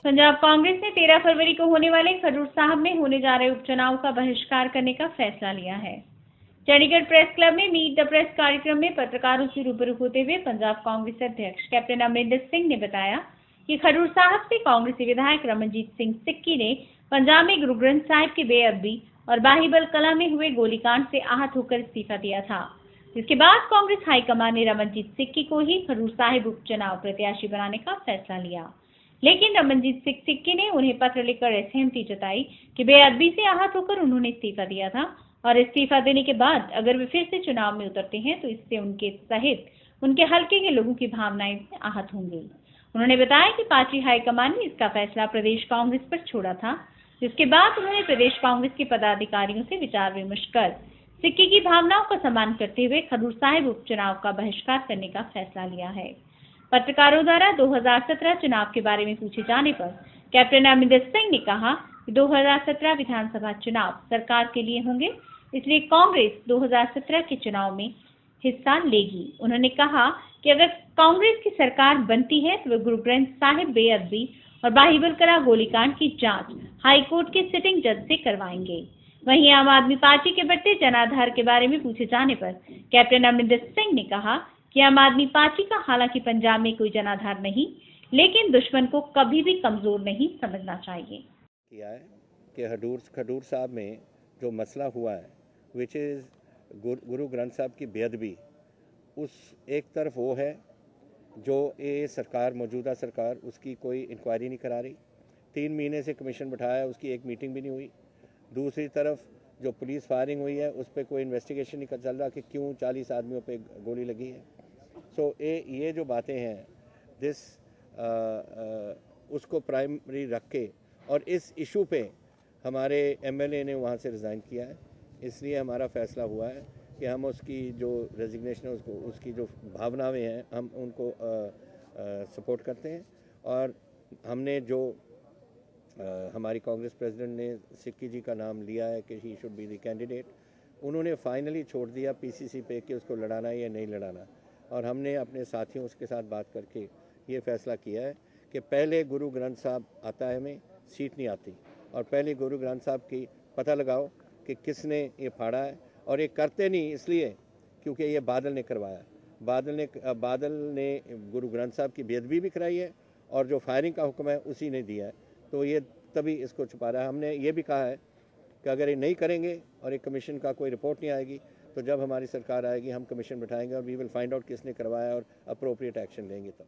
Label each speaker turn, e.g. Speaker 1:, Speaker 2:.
Speaker 1: पंजाब कांग्रेस ने 13 फरवरी को होने वाले खडूर साहब में होने जा रहे उपचुनाव का बहिष्कार करने का फैसला लिया है। चंडीगढ़ प्रेस क्लब में मीट द प्रेस कार्यक्रम में पत्रकारों से रूबरू होते हुए पंजाब कांग्रेस अध्यक्ष कैप्टन अमरिंदर सिंह ने बताया कि खडूर साहब से कांग्रेसी विधायक रमनजीत सिंह सिक्की ने पंजाब में गुरु ग्रंथ साहिब की बेअदबी और बाहिबल कला में हुए गोलीकांड से आहत होकर इस्तीफा दिया था, जिसके बाद कांग्रेस हाईकमान ने रमनजीत सिक्की को ही खडूर साहिब उपचुनाव प्रत्याशी बनाने का फैसला लिया। लेकिन रमनजीत सिंह सिक्की ने उन्हें पत्र लिखकर असहमति जताई कि बेअदबी से आहत होकर उन्होंने इस्तीफा दिया था और इस्तीफा देने के बाद अगर वे फिर से चुनाव में उतरते हैं तो इससे उनके सहित उनके हलके के लोगों की भावनाएं आहत होंगी। उन्होंने बताया कि पार्टी हाईकमान ने इसका फैसला प्रदेश कांग्रेस पर छोड़ा था, जिसके बाद उन्होंने प्रदेश कांग्रेस के पदाधिकारियों से विचार विमर्श कर सिक्की की भावनाओं का सम्मान करते हुए खडूर साहिब उपचुनाव का बहिष्कार करने का फैसला लिया है। पत्रकारों द्वारा 2017 चुनाव के बारे में पूछे जाने पर कैप्टन अमरिंदर सिंह ने कहा कि 2017 विधानसभा चुनाव सरकार के लिए होंगे, इसलिए कांग्रेस 2017 के चुनाव में हिस्सा लेगी। उन्होंने कहा कि अगर कांग्रेस की सरकार बनती है तो वे गुरु ग्रंथ साहिब बेअदबी और बाहिबल कला गोलीकांड की जांच हाईकोर्ट के सिटिंग जज से करवाएंगे। वहीं आम आदमी पार्टी के बढ़ते जनाधार के बारे में पूछे जाने पर कैप्टन अमरिंदर सिंह ने कहा कि आम आदमी पार्टी का हालांकि पंजाब में कोई जनाधार नहीं, लेकिन दुश्मन को कभी भी कमजोर नहीं समझना चाहिए।
Speaker 2: किया है कि खडूर साहब में जो मसला हुआ है विच इज़ गुरु ग्रंथ साहब की बेअदबी, उस एक तरफ वो है जो ये सरकार मौजूदा सरकार उसकी कोई इंक्वायरी नहीं करा रही, 3 महीने से कमीशन बैठाया, उसकी एक मीटिंग भी नहीं हुई। दूसरी तरफ जो पुलिस फायरिंग हुई है उस पर कोई इन्वेस्टिगेशन नहीं चल रहा कि क्यों 40 आदमियों पे गोली लगी है। सो ये जो बातें हैं उसको प्राइमरी रख के और इस इशू पे हमारे एमएलए ने वहाँ से रिज़ाइन किया है, इसलिए हमारा फैसला हुआ है कि हम उसकी जो रेजिग्नेशन है उसकी जो भावनाएं हैं हम उनको सपोर्ट करते हैं। और हमने जो हमारी कांग्रेस प्रेसिडेंट ने सिक्की जी का नाम लिया है कि he should be the candidate, उन्होंने फाइनली छोड़ दिया पीसीसी पे कि उसको लड़ाना है या नहीं लड़ाना। और हमने अपने साथियों उसके साथ बात करके ये फैसला किया है कि पहले गुरु ग्रंथ साहब आता है, हमें सीट नहीं आती, और पहले गुरु ग्रंथ साहब की पता लगाओ कि किसने ये फाड़ा है। और ये करते नहीं इसलिए क्योंकि ये बादल ने करवाया, बादल ने गुरु ग्रंथ साहब की बेअदबी भी कराई है और जो फायरिंग का हुक्म है उसी ने दिया है, तो ये तभी इसको छुपा रहा है। हमने ये भी कहा है कि अगर ये नहीं करेंगे और एक कमीशन का कोई रिपोर्ट नहीं आएगी तो जब हमारी सरकार आएगी हम कमीशन बिठाएंगे और वी विल फाइंड आउट किसने करवाया और अप्रोप्रिएट एक्शन लेंगे तब।